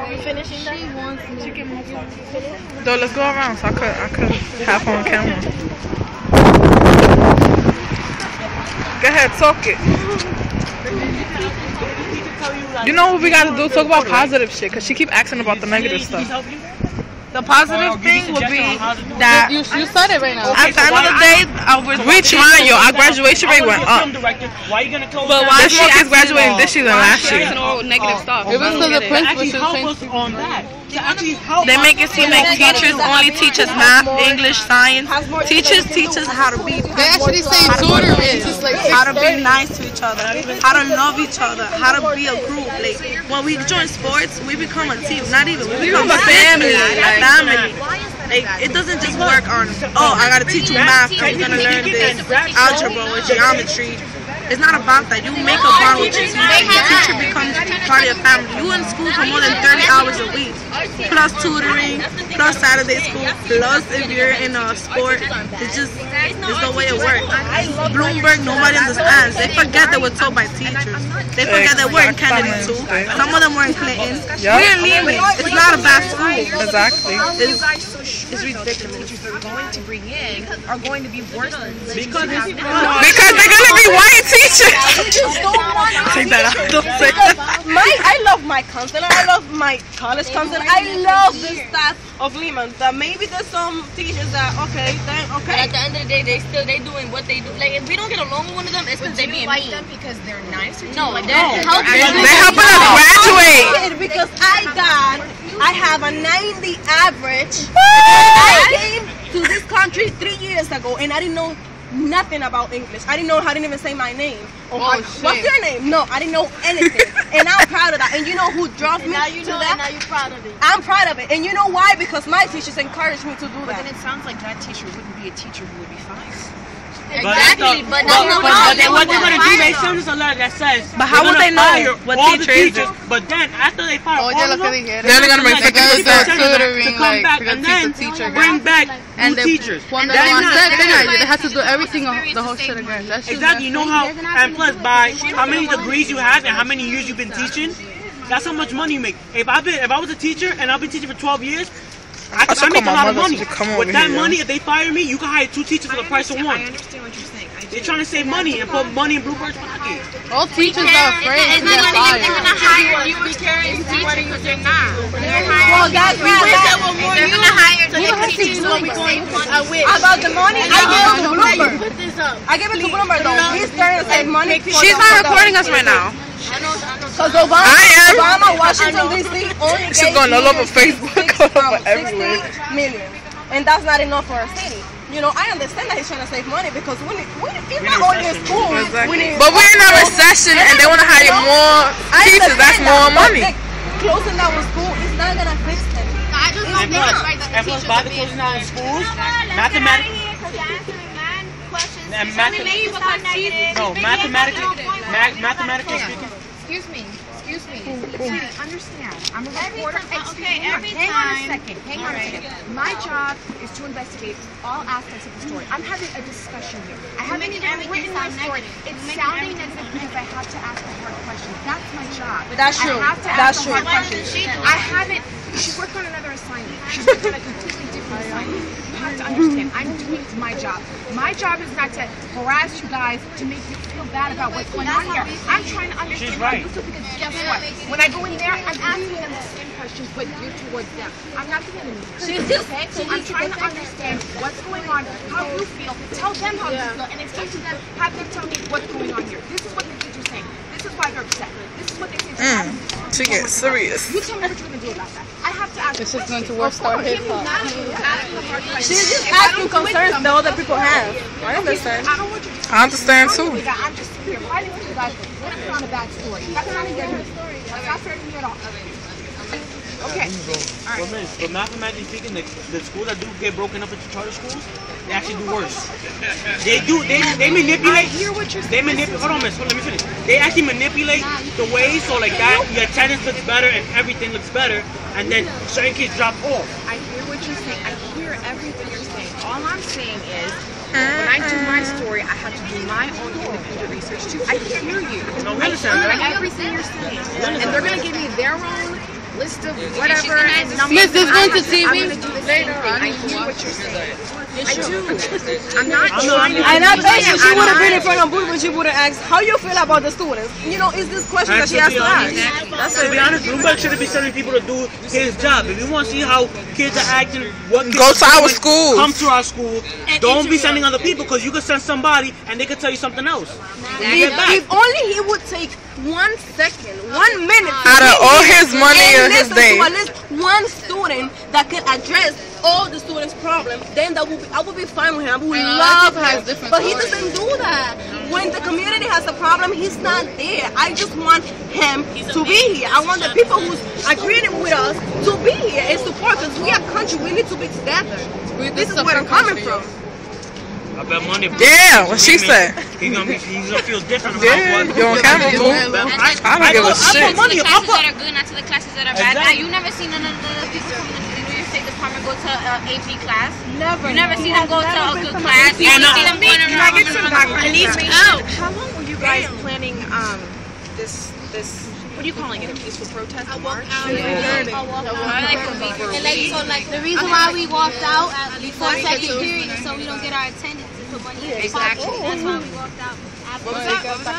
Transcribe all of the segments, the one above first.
Are we finishing that? Though, let's go around so I could have on camera. Go ahead, talk it. You know what we gotta do? Talk about positive shit, cause she keep asking about the negative stuff. The positive thing would be that You said it right now. at the end of the day, We trying, yo. Our graduation rate went up. Why are you gonna close But why is she graduating this year than last year? Negative stuff. It was because the principal should change. on that? they make it seem like teachers only teach us math, English, science. Teachers teach us how to be. They actually say tutoring. It's just like How to be nice to each other, how to love each other, how to be a group. Like when we join sports, we become a team. Not even we become a family. Like it doesn't just work on I gotta teach you math, you're gonna learn this algebra or geometry. It's not about that. You make a bond with your teacher. Your teacher becomes part of your family. You in school for more than 30 hours a week, plus tutoring, plus Saturday school, plus if you're in a sport. It's the way it works. Bloomberg, nobody understands. They forget that we're taught by teachers. They forget that we're in Kennedy too. Some of them were in Clinton. We're in Lehman. It's not a bad school. Exactly. It's ridiculous. Are going to bring in are going to be worse than Because Because they're gonna be white teachers. Take that out. Don't say that. I love my counselor. I love my college counselor. I love the staff of Lehman. That maybe there's some teachers that But at the end of the day, they doing what they do. Like if we don't get along with one of them, it's because they being like mean. them because they're nice or No, they're helping. They're helping us graduate. because I have a 90 average. I came to this country 3 years ago and I didn't know nothing about English. I didn't even say my name. What's your name? No, I didn't know anything. And I'm proud of that. And you know who drove me to that? Now you're proud of it. I'm proud of it. And you know why? Because my teachers encouraged me to do But that. then it sounds like that teacher wouldn't be a teacher who would be fine. Exactly, but what they're gonna do, they send us a letter that says. But how would they know what all the teacher is? teachers? But then after they fire all of them, They're gonna make to teachers come back and then bring back new teachers. And That is not fair. they have to do everything, the whole shit again. That's just Exactly. You know how, and plus by how many degrees you have and how many years you've been teaching, that's how much money you make. If I was a teacher and I've been teaching for 12 years, I make a lot of money. With that money, if they fire me, you can hire 2 teachers for the price of 1. I understand what you're saying. They're trying to save money and put money in Bloomberg's pocket. all teachers are afraid to get fired. They're gonna hire you as teachers because they're not. They're Well, hiring. They're gonna hire We have teachers to what we going about the money. I give it to Bloomberg. I give it to Bloomberg though. He's trying to save money. She's not recording us right now. Because Obama, Washington D.C. only She's gave going all over me Facebook, all over everywhere. 60 million, and that's not enough for a city. You know, I understand that he's trying to save money because it's not only in school. But we're in a recession and they want to hire more teachers. That's more money. Closing down school is not gonna fix them. I just don't think it's right that the teachers by are the being closing down schools, mathematically speaking. Excuse me. Sweetie, understand. I'm a reporter. Hang on a second. My job is to investigate all aspects of the story. I'm having a discussion here. I haven't even written my story. It's sounding negative because I have to ask the hard questions. That's my job. That's true. I have to ask the hard questions. I haven't. She worked on another assignment. She's worked on a completely different assignment. You have to understand. I'm doing my job. My job is not to harass you guys to make you feel bad about what's going on here. I'm trying to understand how you feel because guess what? When I go in there, I'm asking them the same questions but geared towards them. I'm not giving them okay? I'm trying to understand what's going on, how you feel, tell them how you feel, and explain to them, have them tell me what's going on here. This is what the teacher's saying. This is why they're upset. This is what they say. She gets serious. You tell me what you're going to do about that. I have to ask. This is going to work star hip hop. She's just asking concerns that other people have. I understand. I understand too. I'm just here fighting with you guys. Let me put on a bad story. That's not a good story. That's not fair to me at all. Okay. But mathematically speaking, the schools that do get broken up into charter schools, they actually do worse. They manipulate. Hold on, miss. Let me finish. They actually manipulate the way so like that your attendance looks better and everything looks better, and then certain kids drop off. I hear what you're saying. I hear everything you're saying. All I'm saying is, when I do my story, I have to do my own independent research too. I hear you. No, we understand that. Everything you're saying, and they're gonna give me their own list of whatever and numbers. Miss is going to I'm TV. gonna do the same thing. I hear what you're saying. I do. I'm not trying to. And I bet you she would have been in front of Booth when she would have asked, how you feel about the students? You know, is this question that she has to ask? To be honest, Bloomberg shouldn't be sending people to do his job. If you want to see how kids are acting, what kids Go to are our doing, school. Come to our school. Don't be sending other people because you could send somebody and they could tell you something else. When you get back. If only he would take 1 second, 1 minute Out of all his money and and his listen day. to at least one student that could address all the students' problems, then that would be, I would be fine with him. I would love him. But he doesn't do that. When the community has a problem, he's not there. I just want him to be here. I want the people who's agreeing with us to be here and support, because we are country. We need to be together. This is where I'm coming from. I bet money. Yeah, what she said. He's gonna feel different. Yeah, you on camera, boo. I don't give a shit. To the classes that are good, not to the classes that are bad. Now, you never seen none of the people from the New York State Department go to AP class. Never. You never see them go to a good class. You only see them going Can I get some background information? information? How long were you guys planning this what are you calling it, a peaceful protest? A march? The reason why we walked out before second period is so we don't get our attendance and put money in the pocket. That's why we walked out.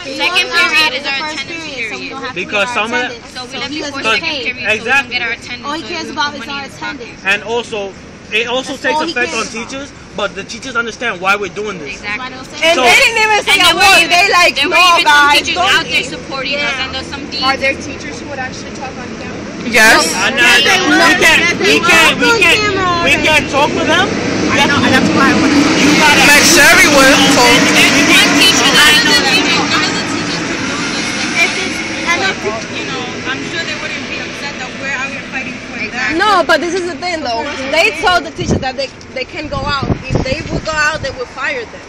Second period is our attendance period. Because some of So we left before second period so we don't get our attendance. All he cares about is our attendance. and also it also takes effect on teachers, but the teachers understand why we're doing this. Exactly. And So- they didn't even say a word. They like, there no, were even some guys, teachers don't out there supporting us, and there's some deans. Are there teachers who would actually talk on camera? Yes. We can't talk with them. I know, and that's why I want to talk. You gotta Like Sherry would have told. There's one teacher that I know that none of the I'm sure they wouldn't be upset that we're out here fighting for that. No, but this is the thing though. They told the teachers that they can go out. If they would go out, they would fire them.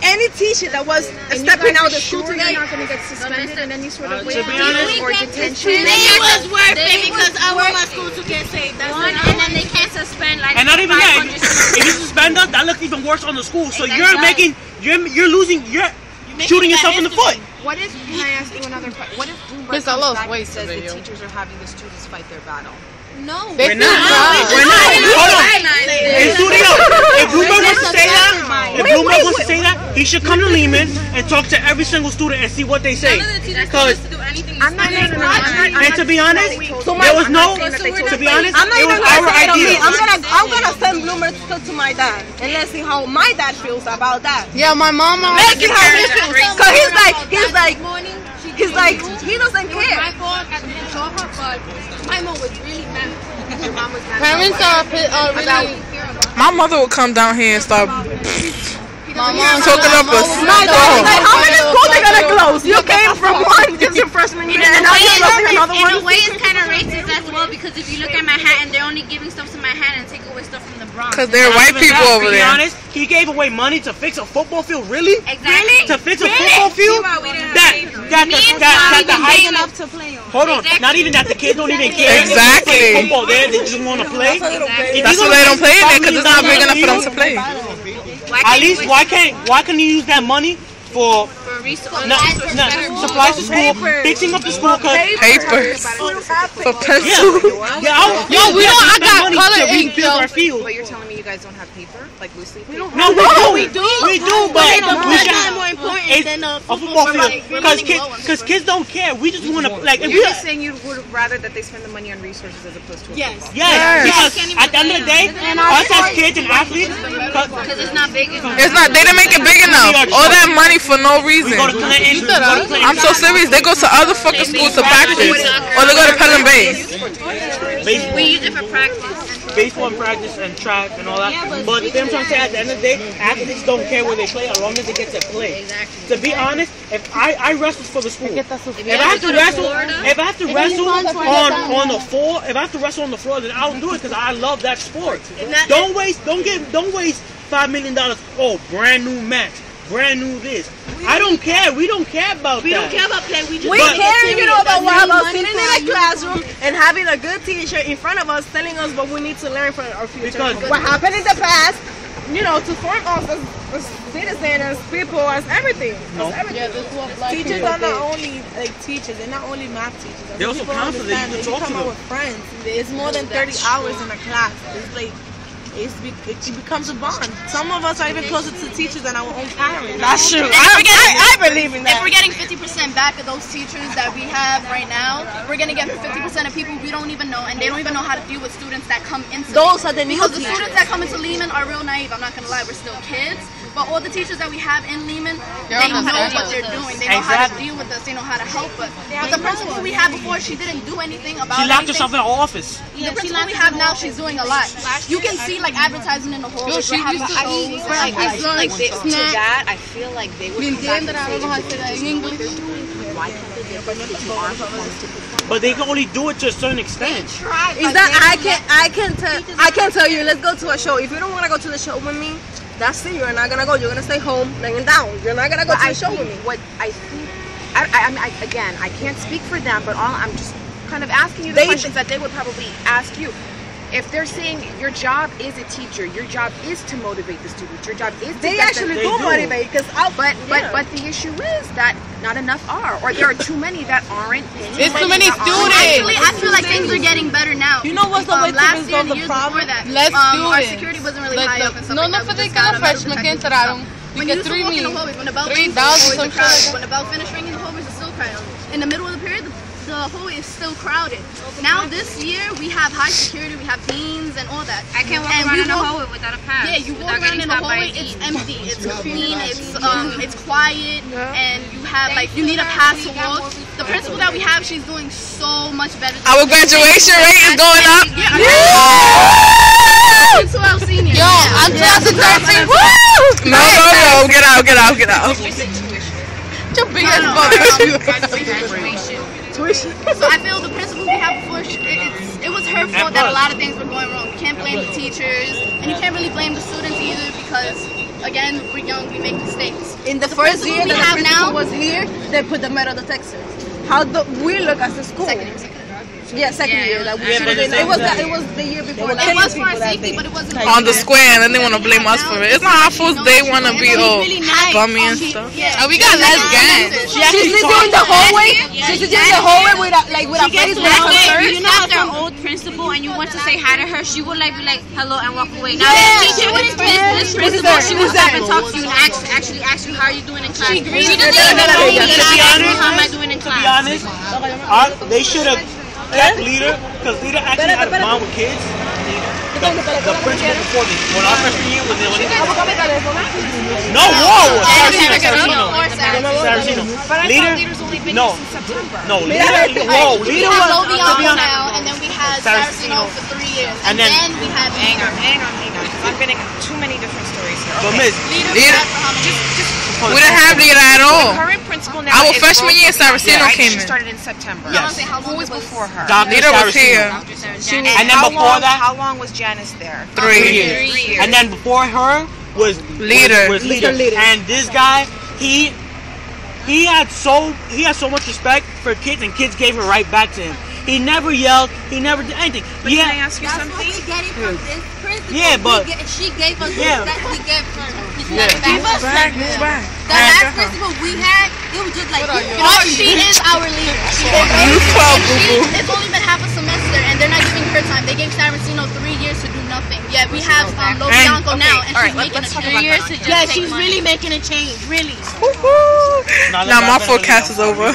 Any teacher that was stepping out of the school today, You're not going to get suspended in any sort of way, to be honest, or detention. It was worth it because I want my school to get saved. That's one, and then they can't suspend like. and not even that. 500 If you suspend us, that looks even worse on the school. So Exactly. you're making, you're losing, you're shooting yourself in the foot. What if, can I ask you another question? What if Bloomberg comes back and says the teachers are having the students fight their battle? No. We're not. Hold on. If Bloomberg wants to say that, he should come to Lehman and talk to every single student and see what they say. Because, I'm not and to be honest, there was no. To be honest, I'm not it even was our gonna say it on me. idea. I'm gonna send Bloomer to my dad and let's see how my dad feels about that. Yeah, my mom Let's see how he feels. Cause he's like, he doesn't care. My fault at the job, but my mom was really mad. Your mom was mad. parents are really. My mother would come down here and start My mom talking up a My dad is like, how many schools are gonna close? You came from one, this is your freshman year, and now you're closing another In a one. way, it's kind of racist as well because if you look at Manhattan, they're only giving stuff to Manhattan and take away stuff from the Bronx. because there are white people over To be there. honest, he gave away money to fix a football field. Really? Exactly. To fix a football field? That the high enough to play on. Hold on, not even that the kids don't even care. Exactly. They play football there, they just want to play. That's why they don't play in there, because it's not big enough for them to play. At least, why can't you use that money for supplies to school, fixing up the school? Papers for pencils. Yo, we don't. I got color ink, rebuild our field. But you're telling me you guys don't have paper? Like loose leaf paper? No, we do, but we should more important than a football field because kids don't care. We just want to like. If You're we, just saying you would rather that they spend the money on resources as opposed to a football. yes, because at the end of the day, us as kids and athletes, Because it's not big enough. It's not. They didn't make it big enough. All that money for no reason. we go to Clinton. We go to Clinton. I'm so serious. They go to other fucking schools to practice, or they go to Pelham Bay. We use it for practice. Baseball and practice and track and all that. But the thing I'm trying to say, at the end of the day, athletes don't care where they play as long as they get to play. To be honest, if I wrestle for the school, if I have to wrestle on the floor, if I have to wrestle on the floor, then I'll do it because I love that sport. Don't waste $5 million. Oh, brand new match, brand new this. I don't care. We don't care about that. We don't care about play. We care, you know, about sitting in a classroom and having a good teacher in front of us telling us what we need to learn for our future. Because what happened in the past, you know, to form us as citizens, as people, as everything. No. Yeah, teachers are not only like teachers. They're not only math teachers. They also counselors. You They talk to come them. out with friends. It's more than 30 hours in a class. It's like it becomes a bond. Some of us are even closer to teachers than our own parents. That's true. I believe in that. If we're getting 50% back of those teachers that we have right now, we're gonna get 50% of people we don't even know, and they don't even know how to deal with students that come into. Those are the new because the teachers. students that come into Lehman are real naive. I'm not gonna lie, we're still kids. But all the teachers that we have in Lehman, they know what they're doing. They know how to deal with us. They know how to help us. But the principal we had before, she didn't do anything about it. She locked herself in her office. The principal we have now, she's doing a lot. You can see like advertising in the hall. To that, I feel like they would come back and say, why can't they get people aren't performance to perform? But they can only do it to a certain extent. Is that I can tell you, let's go to a show. If you don't want to go to the show with me, that's it. You're not gonna go. You're gonna stay home, laying down. You're not gonna go to the show with me. What I think, I mean, again, I can't speak for them, but I'm just kind of asking you the questions that they would probably ask you. If they're saying your job is a teacher, your job is to motivate the students, your job is to They actually do motivate, because but the issue is that not enough are, or there are too many that aren't. There's too many students. Actually, I feel like things are getting better now. You know what's the way to last year, resolve the the years problem? before that, Let's do our it. security wasn't really high up and stuff No, like no, that. for We the just got a metal freshmen que detector entraron. When We you get used to walk in the 3,000. hallways, when the bell 3,000 rings, the hallways are some crowded. shit. When the bell finished ringing, the hallways are still crowded. In the middle of the period, the hallway is still crowded. Now this year, we have high security, we have deans and all that. I can't walk around in the hallway without a pass. Yeah, you walk around in the hallway, it's empty, it's clean, it's quiet, and you have like you need a pass to walk. The principal that we have, she's doing so much better. Our graduation rate is going up. Senior. Yo, I'm 2013. Woo! No. Get out. Your big ass So I feel the principal we had before, it was her fault that a lot of things were going wrong. You can't blame the teachers, and you can't really blame the students either because, again, we're young, we make mistakes. In the first year that the principal was here, they put the metal detectors. How do we look as a school? Second year. That we it was the year before. It was for our safety, but it wasn't on the square, and then they want to blame us for it. It's not our fault. They want to be all bummy and stuff. Yeah. We got less gangs. She's just in the hallway. She's just in the hallway with a face mask. You know, if they're old principal and you want to say hi to her, she would like be like hello and walk away. Now this principal, she will stop and talk to you and actually ask you how are you doing in class. She doesn't even know me. How am I doing in class? To be honest, they should have kept Leader, because Leader actually had a bond with kids. The principal before this, when our freshman year was no, whoa! Saracino. Leader, Leader was, to be honest, now, and then we had Saracino for 3 years. And then we had Hang on. I'm getting too many different stories here. but Miss, We didn't have Leader at all. Current principal now. Our is freshman year, Saracino came She in. started in September. Yes. Who was before her? Leader was here. And then before that, How long was Janice there? 3 3 years. years. And then before her was Leader. Was Leader. And this guy, he had so much respect for kids, and kids gave it right back to him. He never yelled. He never did anything. But can I ask you something? Yeah, but She gave us Yeah. that we gave her. Right. The last principal we had, it was just like she is our leader. You 12, boo-boo. It's only been half a semester, and they're not giving her time. They gave Saracino 3 years to do nothing. Yeah, we have Lobianco now, and she's making a change. Yeah, she's really making a change. Really. Now my forecast is over.